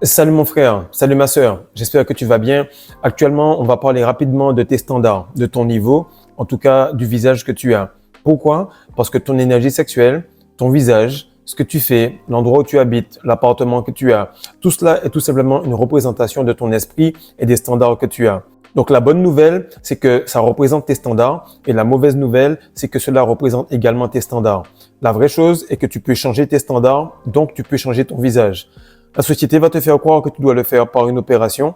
Salut mon frère, salut ma sœur, j'espère que tu vas bien. Actuellement, on va parler rapidement de tes standards, de ton niveau, en tout cas du visage que tu as. Pourquoi? Parce que ton énergie sexuelle, ton visage, ce que tu fais, l'endroit où tu habites, l'appartement que tu as, tout cela est tout simplement une représentation de ton esprit et des standards que tu as. Donc la bonne nouvelle, c'est que ça représente tes standards et la mauvaise nouvelle, c'est que cela représente également tes standards. La vraie chose est que tu peux changer tes standards, donc tu peux changer ton visage. La société va te faire croire que tu dois le faire par une opération.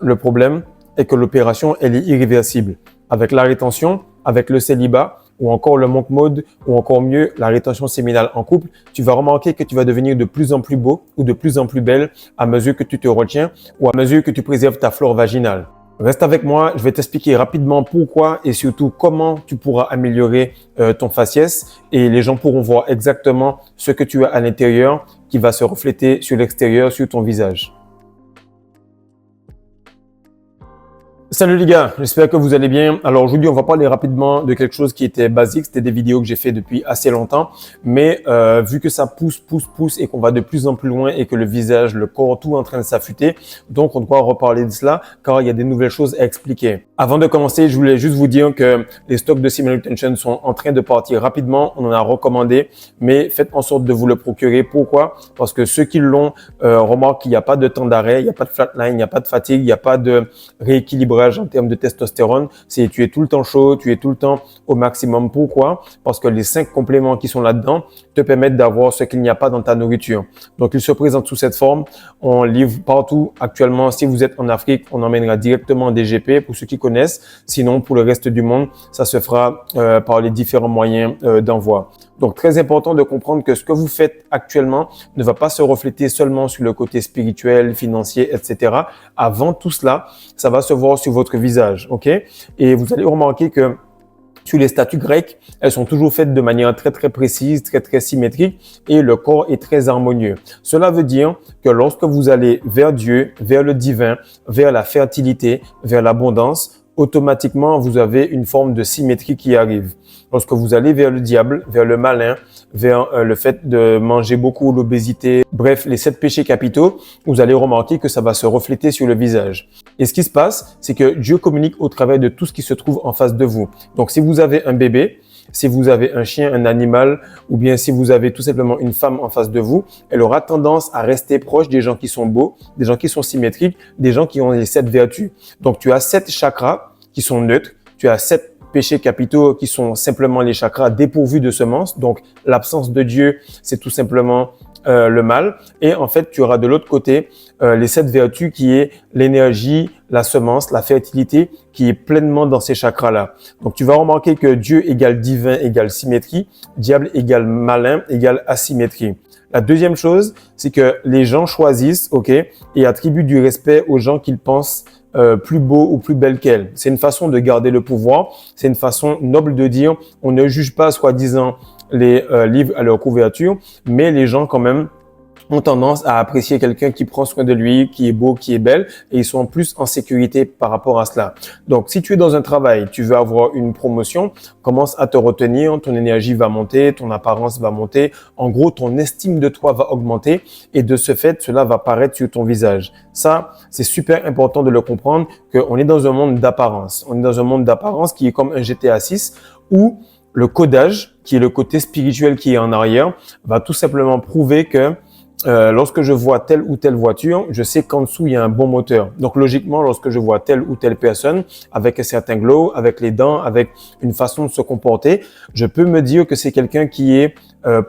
Le problème est que l'opération, elle est irréversible. Avec la rétention, avec le célibat, ou encore le manque mode, ou encore mieux, la rétention séminale en couple, tu vas remarquer que tu vas devenir de plus en plus beau ou de plus en plus belle à mesure que tu te retiens ou à mesure que tu préserves ta flore vaginale. Reste avec moi, je vais t'expliquer rapidement pourquoi et surtout comment tu pourras améliorer ton faciès et les gens pourront voir exactement ce que tu as à l'intérieur qui va se refléter sur l'extérieur, sur ton visage. Salut les gars, j'espère que vous allez bien. Alors aujourd'hui, on va parler rapidement de quelque chose qui était basique. C'était des vidéos que j'ai fait depuis assez longtemps. Mais vu que ça pousse et qu'on va de plus en plus loin et que le visage, le corps, tout est en train de s'affûter, donc on doit reparler de cela car il y a des nouvelles choses à expliquer. Avant de commencer, je voulais juste vous dire que les stocks de Semen Retention sont en train de partir rapidement. On en a recommandé, mais faites en sorte de vous le procurer. Pourquoi? Parce que ceux qui l'ont remarquent qu'il n'y a pas de temps d'arrêt, il n'y a pas de flatline, il n'y a pas de fatigue, il n'y a pas de rééquilibrage en termes de testostérone, c'est tu es tout le temps chaud, tu es tout le temps au maximum. Pourquoi? Parce que les 5 compléments qui sont là-dedans te permettent d'avoir ce qu'il n'y a pas dans ta nourriture. Donc, ils se présentent sous cette forme. On livre partout. Actuellement, si vous êtes en Afrique, on emmènera directement des GP pour ceux qui connaissent. Sinon, pour le reste du monde, ça se fera par les différents moyens d'envoi. Donc, très important de comprendre que ce que vous faites actuellement ne va pas se refléter seulement sur le côté spirituel, financier, etc. Avant tout cela, ça va se voir sur votre visage, ok? Et vous allez remarquer que sur les statues grecques, elles sont toujours faites de manière très précise, très symétrique et le corps est très harmonieux. Cela veut dire que lorsque vous allez vers Dieu, vers le divin, vers la fertilité, vers l'abondance, automatiquement, vous avez une forme de symétrie qui arrive. Lorsque vous allez vers le diable, vers le malin, vers le fait de manger beaucoup, l'obésité, bref, les 7 péchés capitaux, vous allez remarquer que ça va se refléter sur le visage. Et ce qui se passe, c'est que Dieu communique au travers de tout ce qui se trouve en face de vous. Donc, si vous avez un bébé, si vous avez un chien, un animal, ou bien si vous avez tout simplement une femme en face de vous, elle aura tendance à rester proche des gens qui sont beaux, des gens qui sont symétriques, des gens qui ont les 7 vertus. Donc, tu as 7 chakras qui sont neutres, tu as 7 péchés capitaux qui sont simplement les chakras dépourvus de semences. Donc, l'absence de Dieu, c'est tout simplement le mal. Et en fait, tu auras de l'autre côté les 7 vertus qui est l'énergie, la semence, la fertilité qui est pleinement dans ces chakras-là. Donc, tu vas remarquer que Dieu égale divin égale symétrie, diable égale malin égale asymétrie. La deuxième chose, c'est que les gens choisissent, ok, et attribuent du respect aux gens qu'ils pensent plus beaux ou plus belles qu'elles. C'est une façon de garder le pouvoir. C'est une façon noble de dire on ne juge pas soi-disant les livres à leur couverture, mais les gens quand même ont tendance à apprécier quelqu'un qui prend soin de lui, qui est beau, qui est belle, et ils sont plus en sécurité par rapport à cela. Donc, si tu es dans un travail, tu veux avoir une promotion, commence à te retenir, ton énergie va monter, ton apparence va monter, en gros, ton estime de toi va augmenter, et de ce fait, cela va paraître sur ton visage. Ça, c'est super important de le comprendre, qu'on est dans un monde d'apparence. On est dans un monde d'apparence qui est comme un GTA 6, où le codage, qui est le côté spirituel qui est en arrière, va tout simplement prouver que lorsque je vois telle ou telle voiture, je sais qu'en dessous, il y a un bon moteur. Donc, logiquement, lorsque je vois telle ou telle personne avec un certain glow, avec les dents, avec une façon de se comporter, je peux me dire que c'est quelqu'un qui est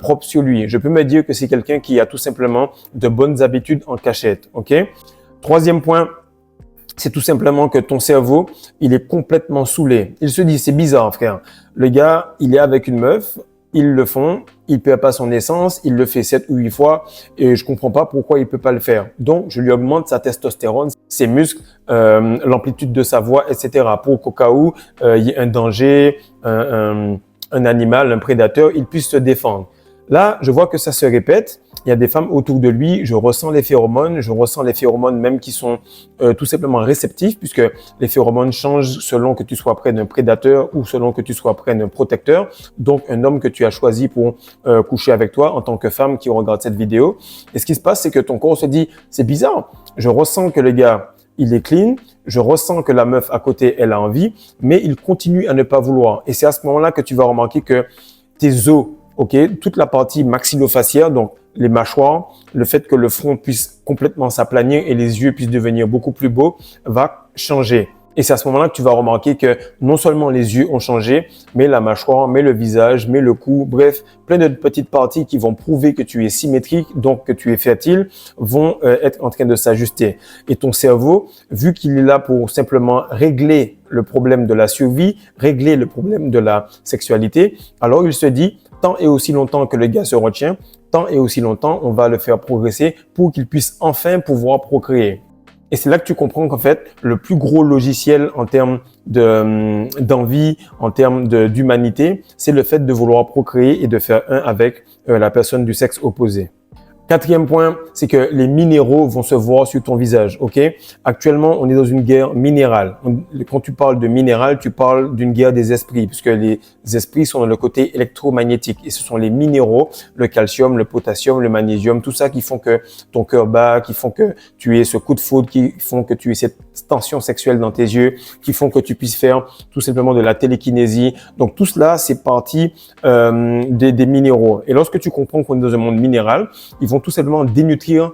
propre sur lui. Je peux me dire que c'est quelqu'un qui a tout simplement de bonnes habitudes en cachette. OK? Troisième point, c'est tout simplement que ton cerveau, il est complètement saoulé. Il se dit, c'est bizarre, frère. Le gars, il est avec une meuf, ils le font, il perd pas son essence, il le fait 7 ou 8 fois et je comprends pas pourquoi il peut pas le faire. Donc, je lui augmente sa testostérone, ses muscles, l'amplitude de sa voix, etc. pour qu'au cas où il y ait un danger, un animal, un prédateur, il puisse se défendre. Là, je vois que ça se répète. Il y a des femmes autour de lui, je ressens les phéromones même qui sont tout simplement réceptifs, puisque les phéromones changent selon que tu sois près d'un prédateur ou selon que tu sois près d'un protecteur. Donc, un homme que tu as choisi pour coucher avec toi en tant que femme qui regarde cette vidéo. Et ce qui se passe, c'est que ton corps se dit, c'est bizarre, je ressens que le gars, il est clean, je ressens que la meuf à côté, elle a envie, mais il continue à ne pas vouloir. Et c'est à ce moment-là que tu vas remarquer que tes os, ok, toute la partie maxillofaciaire, donc les mâchoires, le fait que le front puisse complètement s'aplanir et les yeux puissent devenir beaucoup plus beaux, va changer. Et c'est à ce moment-là que tu vas remarquer que non seulement les yeux ont changé, mais la mâchoire, mais le visage, mais le cou, bref, plein de petites parties qui vont prouver que tu es symétrique, donc que tu es fertile, vont être en train de s'ajuster. Et ton cerveau, vu qu'il est là pour simplement régler le problème de la survie, régler le problème de la sexualité, alors il se dit, tant et aussi longtemps que le gars se retient, tant et aussi longtemps on va le faire progresser pour qu'il puisse enfin pouvoir procréer. Et c'est là que tu comprends qu'en fait, le plus gros logiciel en termes d'envie, en termes d'humanité, c'est le fait de vouloir procréer et de faire un avec la personne du sexe opposé. Quatrième point, c'est que les minéraux vont se voir sur ton visage, ok? Actuellement, on est dans une guerre minérale. Quand tu parles de minéral, tu parles d'une guerre des esprits, puisque les esprits sont dans le côté électromagnétique. Et ce sont les minéraux, le calcium, le potassium, le magnésium, tout ça qui font que ton cœur bat, qui font que tu aies ce coup de foudre, qui font que tu aies cette tension sexuelle dans tes yeux, qui font que tu puisses faire tout simplement de la télékinésie. Donc tout cela, c'est partie des minéraux. Et lorsque tu comprends qu'on est dans un monde minéral, ils vont tout simplement dénutrir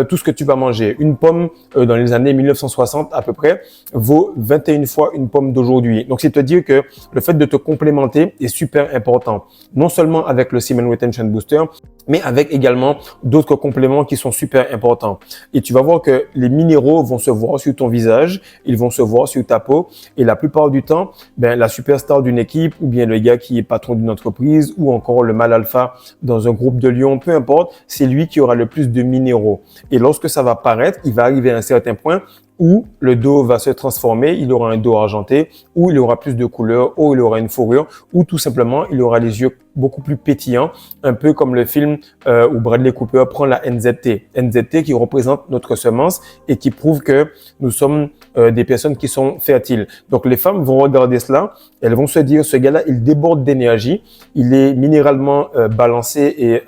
tout ce que tu vas manger. Une pomme dans les années 1960 à peu près vaut 21 fois une pomme d'aujourd'hui. Donc, c'est te dire que le fait de te complémenter est super important. Non seulement avec le Semen Retention Booster, mais avec également d'autres compléments qui sont super importants. Et tu vas voir que les minéraux vont se voir sur ton visage, ils vont se voir sur ta peau. Et la plupart du temps, la superstar d'une équipe ou bien le gars qui est patron d'une entreprise ou encore le mâle alpha dans un groupe de lions, peu importe, c'est lui qui aura le plus de minéraux. Et lorsque ça va paraître, il va arriver à un certain point où le dos va se transformer, il aura un dos argenté, ou il aura plus de couleurs, ou il aura une fourrure, ou tout simplement, il aura les yeux beaucoup plus pétillants, un peu comme le film où Bradley Cooper prend la NZT. NZT qui représente notre semence et qui prouve que nous sommes des personnes qui sont fertiles. Donc, les femmes vont regarder cela, elles vont se dire, ce gars-là, il déborde d'énergie, il est minéralement balancé et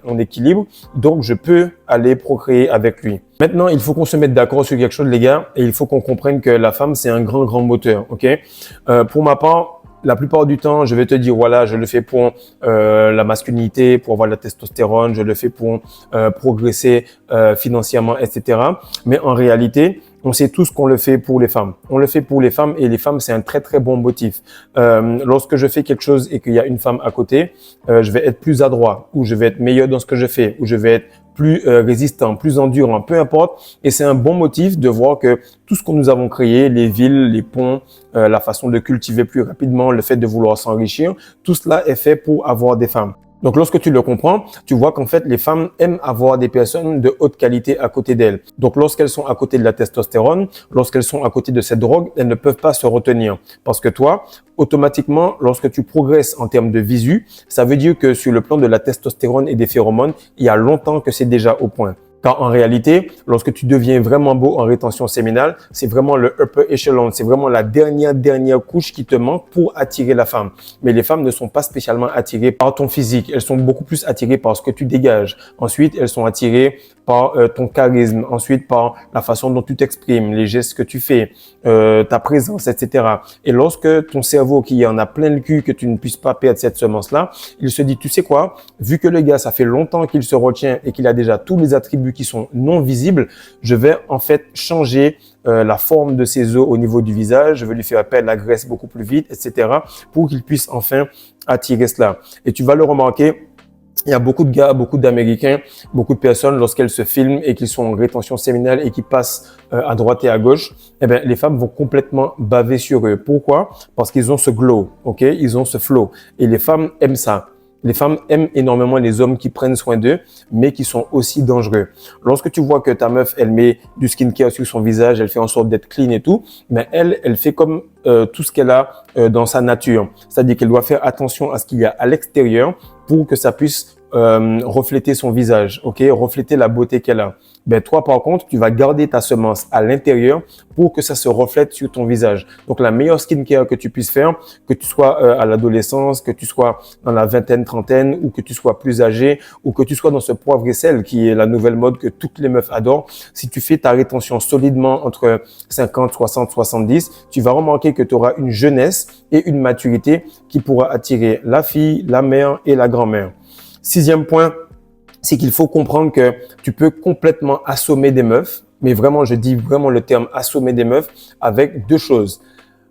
en équilibre, donc je peux aller procréer avec lui. Maintenant, il faut qu'on se mette d'accord sur quelque chose, les gars, et il faut qu'on comprenne que la femme, c'est un grand moteur, ok? Pour ma part, la plupart du temps, je vais te dire, voilà, je le fais pour la masculinité, pour avoir la testostérone, je le fais pour progresser financièrement, etc. Mais en réalité, on sait tous qu'on le fait pour les femmes. On le fait pour les femmes et les femmes, c'est un très bon motif. Lorsque je fais quelque chose et qu'il y a une femme à côté, je vais être plus adroit ou je vais être meilleur dans ce que je fais ou je vais être plus résistant, plus endurant, peu importe. Et c'est un bon motif de voir que tout ce que nous avons créé, les villes, les ponts, la façon de cultiver plus rapidement, le fait de vouloir s'enrichir, tout cela est fait pour avoir des femmes. Donc, lorsque tu le comprends, tu vois qu'en fait, les femmes aiment avoir des personnes de haute qualité à côté d'elles. Donc, lorsqu'elles sont à côté de la testostérone, lorsqu'elles sont à côté de cette drogue, elles ne peuvent pas se retenir. Parce que toi, automatiquement, lorsque tu progresses en termes de visu, ça veut dire que sur le plan de la testostérone et des phéromones, il y a longtemps que c'est déjà au point. Car en réalité, lorsque tu deviens vraiment beau en rétention séminale, c'est vraiment le upper echelon, c'est vraiment la dernière couche qui te manque pour attirer la femme. Mais les femmes ne sont pas spécialement attirées par ton physique, elles sont beaucoup plus attirées par ce que tu dégages. Ensuite, elles sont attirées par ton charisme, ensuite par la façon dont tu t'exprimes, les gestes que tu fais, ta présence, etc. Et lorsque ton cerveau qui en a plein le cul que tu ne puisses pas perdre cette semence-là, il se dit, tu sais quoi, vu que le gars, ça fait longtemps qu'il se retient et qu'il a déjà tous les attributs qui sont non visibles, je vais en fait changer la forme de ses os au niveau du visage, je vais lui faire appel à la graisse beaucoup plus vite, etc. pour qu'il puisse enfin attirer cela. Et tu vas le remarquer, il y a beaucoup de gars, beaucoup d'Américains, beaucoup de personnes, lorsqu'elles se filment et qu'ils sont en rétention séminale et qu'ils passent à droite et à gauche, eh bien, les femmes vont complètement baver sur eux. Pourquoi? Parce qu'ils ont ce glow, ok? Ils ont ce flow. Et les femmes aiment ça. Les femmes aiment énormément les hommes qui prennent soin d'eux, mais qui sont aussi dangereux. Lorsque tu vois que ta meuf, elle met du skincare sur son visage, elle fait en sorte d'être clean et tout, mais elle fait comme tout ce qu'elle a dans sa nature. C'est-à-dire qu'elle doit faire attention à ce qu'il y a à l'extérieur pour que ça puisse refléter son visage, ok, refléter la beauté qu'elle a. Ben toi, par contre, tu vas garder ta semence à l'intérieur pour que ça se reflète sur ton visage. Donc, la meilleure skincare que tu puisses faire, que tu sois à l'adolescence, que tu sois dans la vingtaine, trentaine, ou que tu sois plus âgé, ou que tu sois dans ce poivre et sel qui est la nouvelle mode que toutes les meufs adorent. Si tu fais ta rétention solidement entre 50, 60, 70, tu vas remarquer que tu auras une jeunesse et une maturité qui pourra attirer la fille, la mère et la grand-mère. Sixième point, c'est qu'il faut comprendre que tu peux complètement assommer des meufs, mais vraiment, je dis vraiment le terme assommer des meufs avec deux choses.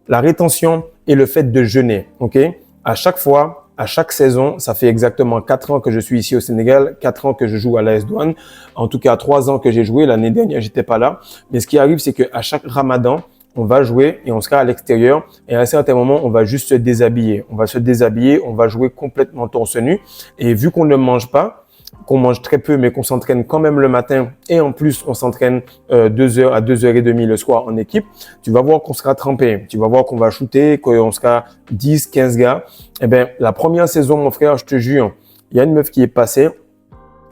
La rétention et le fait de jeûner, ok? À chaque fois, à chaque saison, ça fait exactement 4 ans que je suis ici au Sénégal, 4 ans que je joue à l'AS Douanes. En tout cas, 3 ans que j'ai joué. L'année dernière, j'étais pas là. Mais ce qui arrive, c'est qu'à chaque Ramadan, on va jouer et on sera à l'extérieur. Et à un certain moment, on va juste se déshabiller. On va se déshabiller, on va jouer complètement torse nu. Et vu qu'on ne mange pas, qu'on mange très peu, mais qu'on s'entraîne quand même le matin et en plus, on s'entraîne 2 heures à 2h30 le soir en équipe, tu vas voir qu'on sera trempé. Tu vas voir qu'on va shooter, qu'on sera 10, 15 gars. Eh bien, la première saison, mon frère, je te jure, il y a une meuf qui est passée.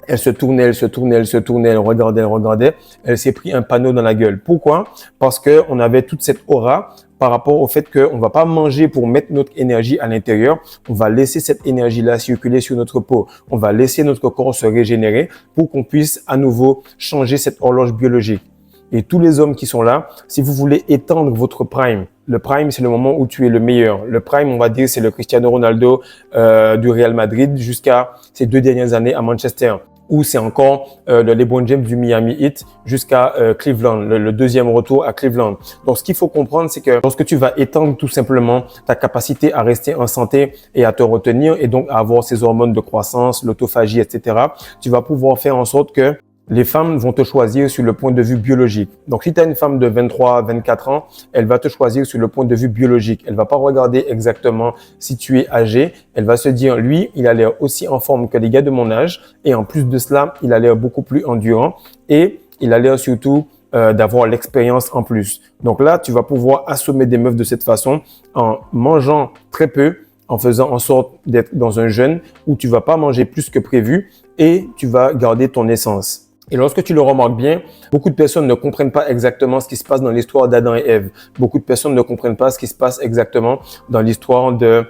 Elle se tournait, elle se tournait, elle se tournait, elle regardait, elle regardait. Elle s'est pris un panneau dans la gueule. Pourquoi? Parce que on avait toute cette aura par rapport au fait qu'on va pas manger pour mettre notre énergie à l'intérieur. On va laisser cette énergie-là circuler sur notre peau. On va laisser notre corps se régénérer pour qu'on puisse à nouveau changer cette horloge biologique. Et tous les hommes qui sont là, si vous voulez étendre votre prime, le prime, c'est le moment où tu es le meilleur. Le prime, on va dire, c'est le Cristiano Ronaldo du Real Madrid jusqu'à ces 2 dernières années à Manchester. Ou c'est encore le LeBron James du Miami Heat jusqu'à Cleveland, le deuxième retour à Cleveland. Donc, ce qu'il faut comprendre, c'est que lorsque tu vas étendre tout simplement ta capacité à rester en santé et à te retenir et donc à avoir ces hormones de croissance, l'autophagie, etc., tu vas pouvoir faire en sorte que les femmes vont te choisir sur le point de vue biologique. Donc, si tu as une femme de 23, 24 ans, elle va te choisir sur le point de vue biologique. Elle va pas regarder exactement si tu es âgé. Elle va se dire, lui, il a l'air aussi en forme que les gars de mon âge. Et en plus de cela, il a l'air beaucoup plus endurant. Et il a l'air surtout d'avoir l'expérience en plus. Donc là, tu vas pouvoir assommer des meufs de cette façon en mangeant très peu, en faisant en sorte d'être dans un jeûne où tu vas pas manger plus que prévu et tu vas garder ton essence. Et lorsque tu le remarques bien, beaucoup de personnes ne comprennent pas exactement ce qui se passe dans l'histoire d'Adam et Ève. Beaucoup de personnes ne comprennent pas ce qui se passe exactement dans l'histoire de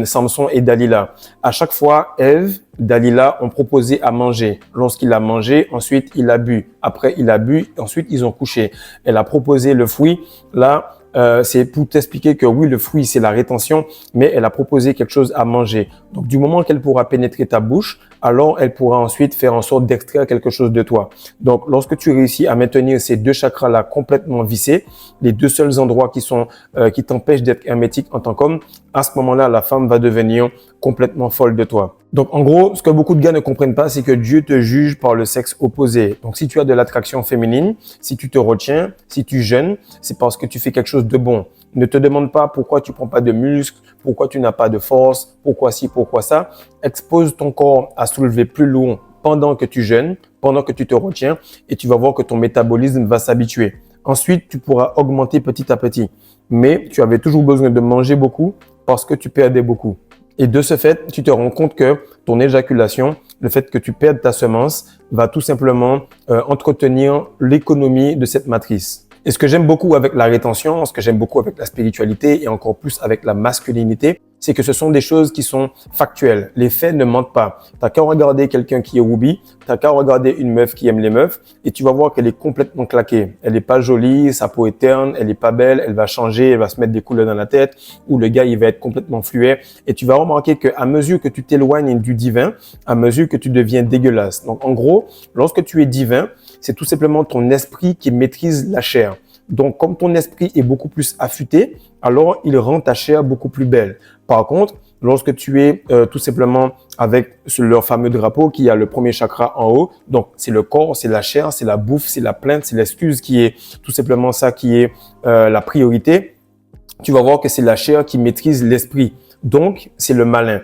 Samson et Dalila. À chaque fois, Ève, Dalila ont proposé à manger. Lorsqu'il a mangé, ensuite il a bu. Après, il a bu, ensuite ils ont couché. Elle a proposé le fruit. Là, c'est pour t'expliquer que oui, le fruit, c'est la rétention, mais elle a proposé quelque chose à manger. Donc, du moment qu'elle pourra pénétrer ta bouche, alors elle pourra ensuite faire en sorte d'extraire quelque chose de toi. Donc, lorsque tu réussis à maintenir ces 2 chakras-là complètement vissés, les 2 seuls endroits qui t'empêchent d'être hermétique en tant qu'homme, à ce moment-là, la femme va devenir complètement folle de toi. Donc, en gros, ce que beaucoup de gars ne comprennent pas, c'est que Dieu te juge par le sexe opposé. Donc, si tu as de l'attraction féminine, si tu te retiens, si tu jeûnes, c'est parce que tu fais quelque chose de bon. Ne te demande pas pourquoi tu prends pas de muscles, pourquoi tu n'as pas de force, pourquoi ci, pourquoi ça. Expose ton corps à soulever plus lourd pendant que tu jeûnes, pendant que tu te retiens et tu vas voir que ton métabolisme va s'habituer. Ensuite, tu pourras augmenter petit à petit. Mais tu avais toujours besoin de manger beaucoup parce que tu perdais beaucoup. Et de ce fait, tu te rends compte que ton éjaculation, le fait que tu perdes ta semence, va tout simplement entretenir l'économie de cette matrice. Et ce que j'aime beaucoup avec la rétention, ce que j'aime beaucoup avec la spiritualité et encore plus avec la masculinité, c'est que ce sont des choses qui sont factuelles. Les faits ne mentent pas. T'as qu'à regarder quelqu'un qui est Ruby, t'as qu'à regarder une meuf qui aime les meufs et tu vas voir qu'elle est complètement claquée. Elle est pas jolie, sa peau est terne, elle est pas belle, elle va changer, elle va se mettre des couleurs dans la tête ou le gars, il va être complètement fluet. Et tu vas remarquer qu'à mesure que tu t'éloignes du divin, à mesure que tu deviens dégueulasse. Donc, en gros, lorsque tu es divin, c'est tout simplement ton esprit qui maîtrise la chair. Donc, comme ton esprit est beaucoup plus affûté, alors il rend ta chair beaucoup plus belle. Par contre, lorsque tu es tout simplement avec leur fameux drapeau qui a le premier chakra en haut, donc c'est le corps, c'est la chair, c'est la bouffe, c'est la plainte, c'est l'excuse qui est tout simplement ça qui est la priorité, tu vas voir que c'est la chair qui maîtrise l'esprit. Donc, c'est le malin.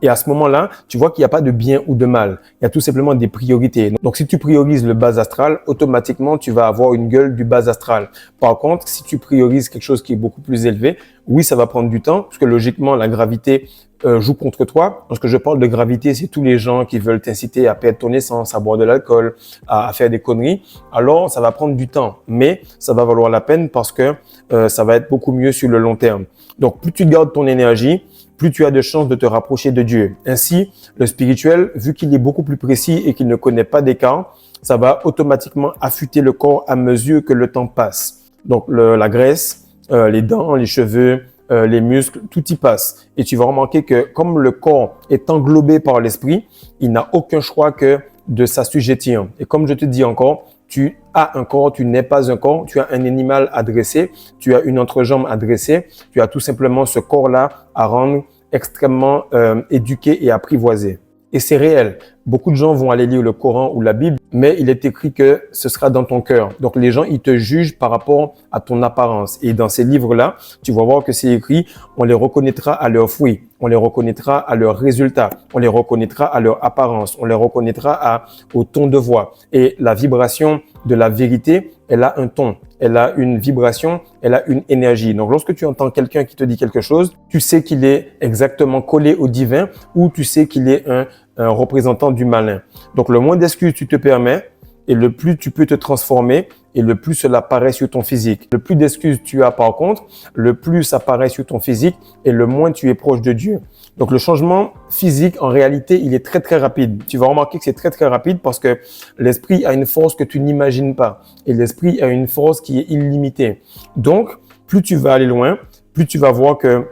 Et à ce moment-là, tu vois qu'il n'y a pas de bien ou de mal. Il y a tout simplement des priorités. Donc, si tu priorises le bas astral, automatiquement, tu vas avoir une gueule du bas astral. Par contre, si tu priorises quelque chose qui est beaucoup plus élevé, oui, ça va prendre du temps, parce que logiquement, la gravité joue contre toi. Lorsque je parle de gravité, c'est tous les gens qui veulent t'inciter à perdre ton essence, à boire de l'alcool, à faire des conneries. Alors, ça va prendre du temps, mais ça va valoir la peine parce que ça va être beaucoup mieux sur le long terme. Donc, plus tu gardes ton énergie, plus tu as de chances de te rapprocher de Dieu. Ainsi, le spirituel, vu qu'il est beaucoup plus précis et qu'il ne connaît pas d'écart, ça va automatiquement affûter le corps à mesure que le temps passe. Donc, la graisse, les dents, les cheveux, les muscles, tout y passe. Et tu vas remarquer que comme le corps est englobé par l'esprit, il n'a aucun choix que de s'assujettir. Et comme je te dis encore, tu as un corps, tu n'es pas un corps, tu as un animal à dresser, tu as une entrejambe à dresser, tu as tout simplement ce corps-là à rendre extrêmement éduqué et apprivoisé. Et c'est réel. Beaucoup de gens vont aller lire le Coran ou la Bible, mais il est écrit que ce sera dans ton cœur. Donc les gens, ils te jugent par rapport à ton apparence. Et dans ces livres-là, tu vas voir que c'est écrit, on les reconnaîtra à leurs fruits, on les reconnaîtra à leurs résultats, on les reconnaîtra à leur apparence, on les reconnaîtra au ton de voix. Et la vibration de la vérité, elle a un ton, elle a une vibration, elle a une énergie. Donc lorsque tu entends quelqu'un qui te dit quelque chose, tu sais qu'il est exactement collé au divin ou tu sais qu'il est un représentant du malin. Donc le moins d'excuses tu te permets et le plus tu peux te transformer et le plus cela paraît sur ton physique. Le plus d'excuses tu as par contre, le plus ça paraît sur ton physique et le moins tu es proche de Dieu. Donc le changement physique, en réalité, il est très très rapide. Tu vas remarquer que c'est très très rapide parce que l'esprit a une force que tu n'imagines pas et l'esprit a une force qui est illimitée. Donc plus tu vas aller loin, plus tu vas voir que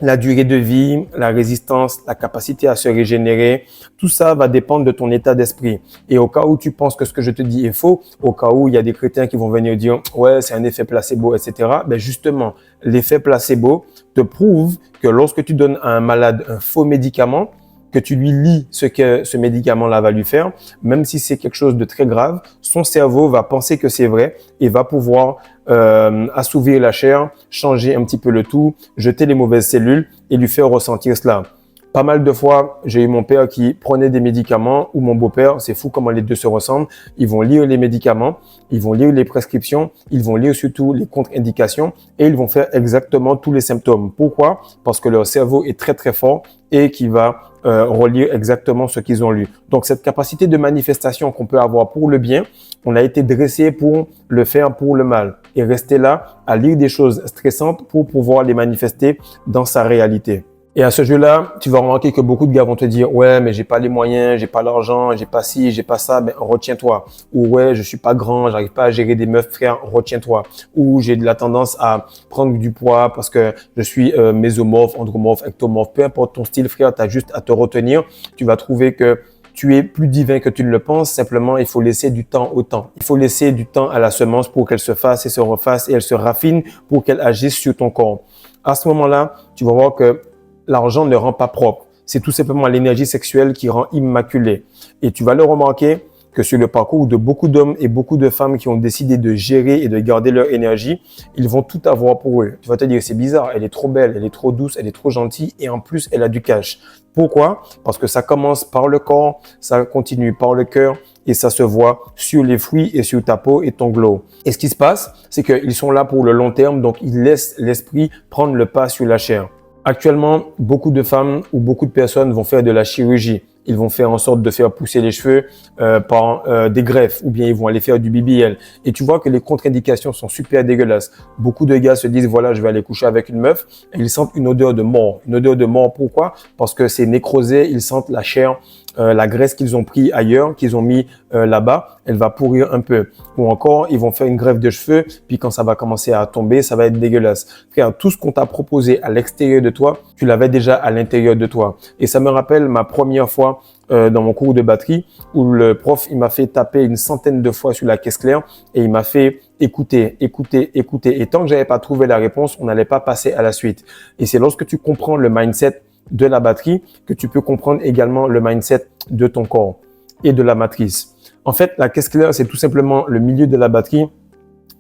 la durée de vie, la résistance, la capacité à se régénérer, tout ça va dépendre de ton état d'esprit. Et au cas où tu penses que ce que je te dis est faux, au cas où il y a des chrétiens qui vont venir dire « ouais, c'est un effet placebo, etc. » Ben justement, l'effet placebo te prouve que lorsque tu donnes à un malade un faux médicament, que tu lui lis ce que ce médicament-là va lui faire, même si c'est quelque chose de très grave, son cerveau va penser que c'est vrai et va pouvoir assouvir la chair, changer un petit peu le tout, jeter les mauvaises cellules et lui faire ressentir cela. Pas mal de fois, j'ai eu mon père qui prenait des médicaments ou mon beau-père, c'est fou comment les deux se ressemblent. Ils vont lire les médicaments, ils vont lire les prescriptions, ils vont lire surtout les contre-indications et ils vont faire exactement tous les symptômes. Pourquoi? Parce que leur cerveau est très très fort et qui va relire exactement ce qu'ils ont lu. Donc cette capacité de manifestation qu'on peut avoir pour le bien, on a été dressé pour le faire pour le mal et rester là à lire des choses stressantes pour pouvoir les manifester dans sa réalité. Et à ce jeu-là, tu vas remarquer que beaucoup de gars vont te dire « ouais, mais j'ai pas les moyens, j'ai pas l'argent, j'ai pas ci, j'ai pas ça, ben retiens-toi. » Ou « ouais, je suis pas grand, j'arrive pas à gérer des meufs, frère, retiens-toi. » Ou « j'ai de la tendance à prendre du poids parce que je suis mésomorphe, andromorphe, ectomorphe. » Peu importe ton style, frère, tu as juste à te retenir. Tu vas trouver que tu es plus divin que tu ne le penses. Simplement, il faut laisser du temps au temps. Il faut laisser du temps à la semence pour qu'elle se fasse et se refasse et elle se raffine pour qu'elle agisse sur ton corps. À ce moment-là, tu vas voir que l'argent ne rend pas propre. C'est tout simplement l'énergie sexuelle qui rend immaculée. Et tu vas le remarquer que sur le parcours de beaucoup d'hommes et beaucoup de femmes qui ont décidé de gérer et de garder leur énergie, ils vont tout avoir pour eux. Tu vas te dire, c'est bizarre, elle est trop belle, elle est trop douce, elle est trop gentille et en plus, elle a du cash. Pourquoi? Parce que ça commence par le corps, ça continue par le cœur et ça se voit sur les fruits et sur ta peau et ton glow. Et ce qui se passe, c'est qu'ils sont là pour le long terme, donc ils laissent l'esprit prendre le pas sur la chair. Actuellement, beaucoup de femmes ou beaucoup de personnes vont faire de la chirurgie. Ils vont faire en sorte de faire pousser les cheveux par des greffes ou bien ils vont aller faire du BBL. Et tu vois que les contre-indications sont super dégueulasses. Beaucoup de gars se disent, voilà, je vais aller coucher avec une meuf et ils sentent une odeur de mort. Une odeur de mort, pourquoi? Parce que c'est nécrosé, ils sentent la chair, la graisse qu'ils ont pris ailleurs, qu'ils ont mis là-bas, elle va pourrir un peu. Ou encore, ils vont faire une greffe de cheveux, puis quand ça va commencer à tomber, ça va être dégueulasse. Frère, tout ce qu'on t'a proposé à l'extérieur de toi, tu l'avais déjà à l'intérieur de toi. Et ça me rappelle ma première fois dans mon cours de batterie où le prof, il m'a fait taper une centaine de fois sur la caisse claire et il m'a fait écouter, écouter, écouter. Et tant que j'avais pas trouvé la réponse, on n'allait pas passer à la suite. Et c'est lorsque tu comprends le mindset de la batterie que tu peux comprendre également le mindset de ton corps et de la matrice. En fait, la caisse claire, c'est tout simplement le milieu de la batterie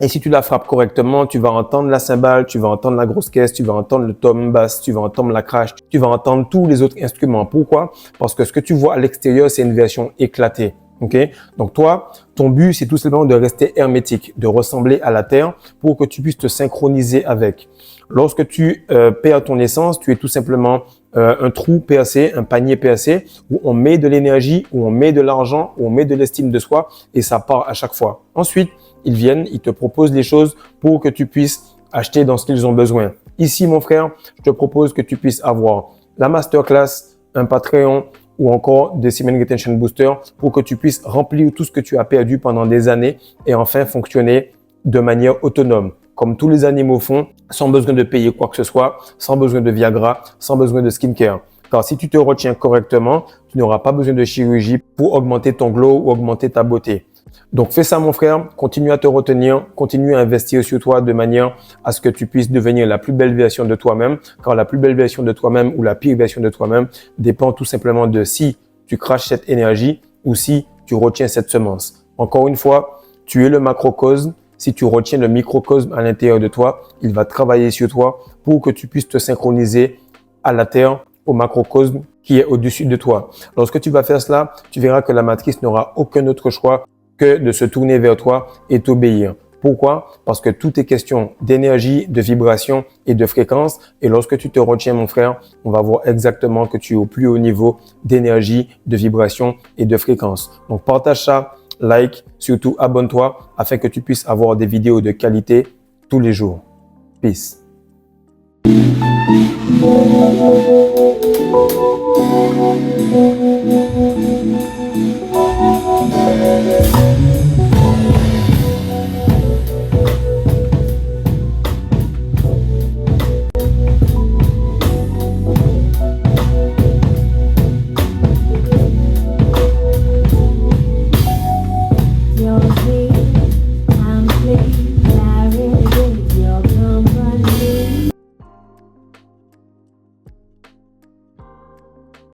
Et si tu la frappes correctement, tu vas entendre la cymbale, tu vas entendre la grosse caisse, tu vas entendre le tom basse, tu vas entendre la crash, tu vas entendre tous les autres instruments. Pourquoi? Parce que ce que tu vois à l'extérieur, c'est une version éclatée. Okay? Donc toi, ton but, c'est tout simplement de rester hermétique, de ressembler à la Terre pour que tu puisses te synchroniser avec. Lorsque tu perds ton essence, tu es tout simplement un trou percé, un panier percé, où on met de l'énergie, où on met de l'argent, où on met de l'estime de soi, et ça part à chaque fois. Ensuite, ils viennent, ils te proposent des choses pour que tu puisses acheter dans ce qu'ils ont besoin. Ici, mon frère, je te propose que tu puisses avoir la masterclass, un Patreon ou encore des Semen Retention Booster pour que tu puisses remplir tout ce que tu as perdu pendant des années et enfin fonctionner de manière autonome, comme tous les animaux font, sans besoin de payer quoi que ce soit, sans besoin de Viagra, sans besoin de skincare. Car si tu te retiens correctement, tu n'auras pas besoin de chirurgie pour augmenter ton glow ou augmenter ta beauté. Donc fais ça mon frère, continue à te retenir, continue à investir sur toi de manière à ce que tu puisses devenir la plus belle version de toi-même, car la plus belle version de toi-même ou la pire version de toi-même dépend tout simplement de si tu craches cette énergie ou si tu retiens cette semence. Encore une fois, tu es le macrocosme. Si tu retiens le microcosme à l'intérieur de toi, il va travailler sur toi pour que tu puisses te synchroniser à la Terre, au macrocosme qui est au-dessus de toi. Lorsque tu vas faire cela, tu verras que la matrice n'aura aucun autre choix que de se tourner vers toi et t'obéir. Pourquoi? Parce que tout est question d'énergie, de vibration et de fréquence. Et lorsque tu te retiens, mon frère, on va voir exactement que tu es au plus haut niveau d'énergie, de vibration et de fréquence. Donc, partage ça, like, surtout abonne-toi afin que tu puisses avoir des vidéos de qualité tous les jours. Peace.